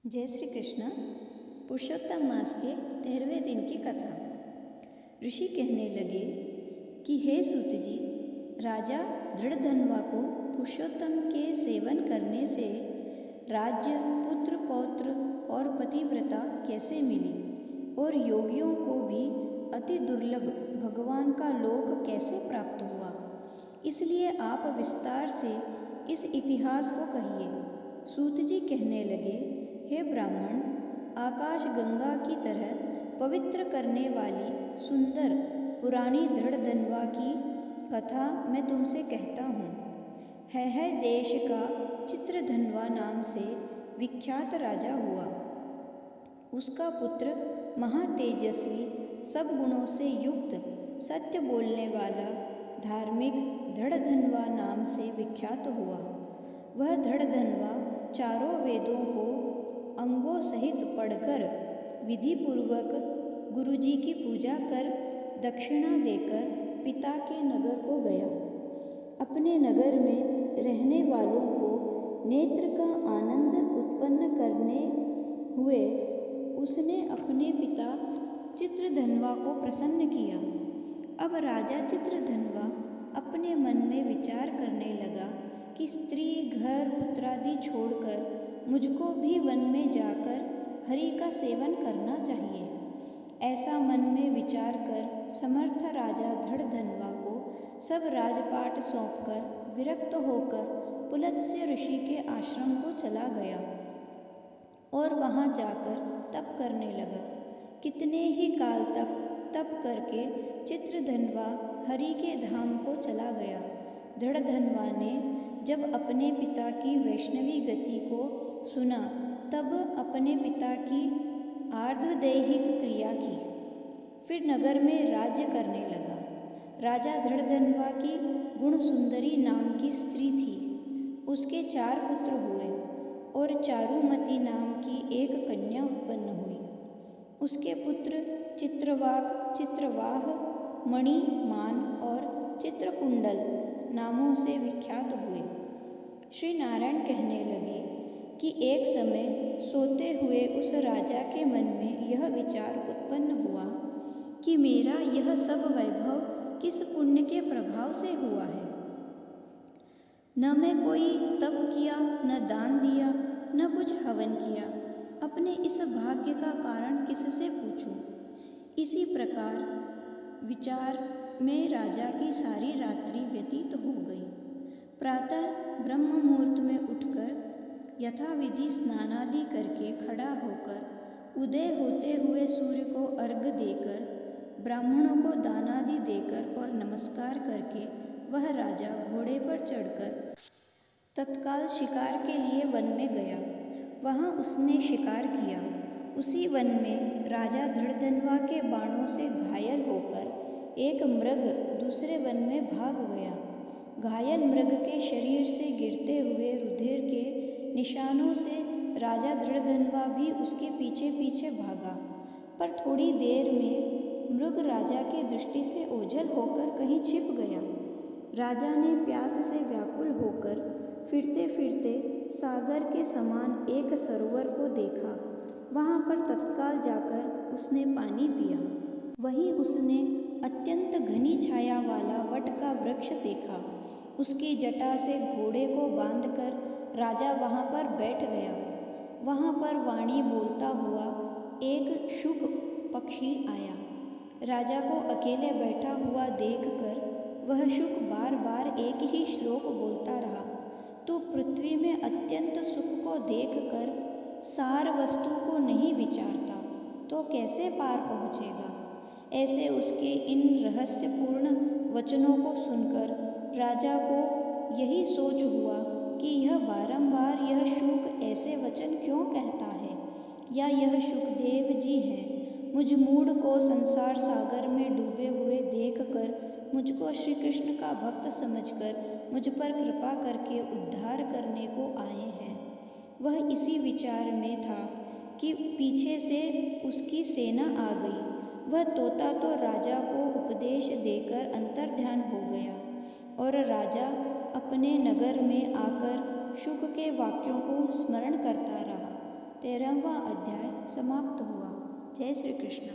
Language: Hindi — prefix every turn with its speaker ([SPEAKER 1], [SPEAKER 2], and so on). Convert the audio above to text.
[SPEAKER 1] जय श्री कृष्ण। पुरुषोत्तम मास के 13वें दिन की कथा। ऋषि कहने लगे कि हे सूत जी, राजा दृढ़धन्वा को पुरुषोत्तम के सेवन करने से राज्य, पुत्र, पौत्र और पतिव्रता कैसे मिली, और योगियों को भी अति दुर्लभ भगवान का लोक कैसे प्राप्त हुआ। इसलिए आप विस्तार से इस इतिहास को कहिए। सूत जी कहने लगे, हे ब्राह्मण, आकाश गंगा की तरह पवित्र करने वाली सुंदर पुरानी दृढ़धन्वा की कथा मैं तुमसे कहता हूँ। है देश का चित्रधन्वा नाम से विख्यात राजा हुआ। उसका पुत्र महातेजस्वी, सब गुणों से युक्त, सत्य बोलने वाला, धार्मिक दृढ़धन्वा नाम से विख्यात हुआ। वह दृढ़धन्वा चारों वेदों को अंगों सहित पढ़कर विधिपूर्वक गुरुजी की पूजा कर दक्षिणा देकर पिता के नगर को गया। अपने नगर में रहने वालों को नेत्र का आनंद उत्पन्न करने हुए उसने अपने पिता चित्रधन्वा को प्रसन्न किया। अब राजा चित्रधन्वा अपने मन में विचार करने लगा कि स्त्री, घर, पुत्रादि छोड़कर मुझको भी वन में जाकर हरि का सेवन करना चाहिए। ऐसा मन में विचार कर समर्थ राजा दृढ़धन्वा को सब राजपाट सौंपकर विरक्त होकर पुलत्स्य ऋषि के आश्रम को चला गया और वहाँ जाकर तप करने लगा। कितने ही काल तक तप करके चित्रधन्वा हरि के धाम को चला गया। दृढ़धन्वा ने जब अपने पिता की वैष्णवी गति को सुना, तब अपने पिता की आर्धदैहिक क्रिया की, फिर नगर में राज्य करने लगा। राजा दृढ़धन्वा की गुण सुंदरी नाम की स्त्री थी। उसके 4 पुत्र हुए और चारुमती नाम की एक कन्या उत्पन्न हुई। उसके पुत्र चित्रवाक, चित्रवाह, मणि, मान और चित्रकुंडल नामों से विख्यात हुए। श्री नारायण कहने लगे कि एक समय सोते हुए उस राजा के मन में यह विचार उत्पन्न हुआ कि मेरा यह सब वैभव किस पुण्य के प्रभाव से हुआ है। न मैं कोई तप किया, न दान दिया, न कुछ हवन किया। अपने इस भाग्य का कारण किससे पूछूं। इसी प्रकार विचार में राजा की सारी रात्रि व्यतीत हो गई। प्रातः ब्रह्म मुहूर्त में उठकर यथाविधि स्नानादि करके खड़ा होकर उदय होते हुए सूर्य को अर्घ्य देकर ब्राह्मणों को दानादि देकर और नमस्कार करके वह राजा घोड़े पर चढ़कर तत्काल शिकार के लिए वन में गया। वहाँ उसने शिकार किया। उसी वन में राजा दृढ़धन्वा के बाणों से घायल होकर एक मृग दूसरे वन में भाग गया। घायल मृग के शरीर से गिरते हुए रुधिर के निशानों से राजा दृढ़धन्वा भी उसके पीछे पीछे भागा, पर थोड़ी देर में मृग राजा की दृष्टि से ओझल होकर कहीं छिप गया। राजा ने प्यास से व्याकुल होकर फिरते फिरते सागर के समान एक सरोवर को देखा। वहाँ पर तत्काल जाकर उसने पानी पिया। वहीं उसने अत्यंत घनी छाया वाला वट का वृक्ष देखा। उसकी जटा से घोड़े को बांधकर राजा वहाँ पर बैठ गया। वहाँ पर वाणी बोलता हुआ एक शुक पक्षी आया। राजा को अकेले बैठा हुआ देखकर वह शुक बार बार एक ही श्लोक बोलता रहा, तू पृथ्वी में अत्यंत सुख को देखकर सार वस्तु को नहीं विचारता तो कैसे पार पहुँचेगा। ऐसे उसके इन रहस्यपूर्ण वचनों को सुनकर राजा को यही सोच हुआ कि यह बारंबार यह शुक ऐसे वचन क्यों कहता है, या यह शुकदेव जी हैं। मुझ मूढ़ को संसार सागर में डूबे हुए देखकर मुझको श्री कृष्ण का भक्त समझकर मुझ पर कृपा करके उद्धार करने को आए हैं। वह इसी विचार में था कि पीछे से उसकी सेना आ गई। वह तोता तो राजा को उपदेश देकर अंतर्ध्यान हो गया और राजा अपने नगर में आकर शुक के वाक्यों को स्मरण करता रहा। 13वां अध्याय समाप्त हुआ। जय श्री कृष्ण।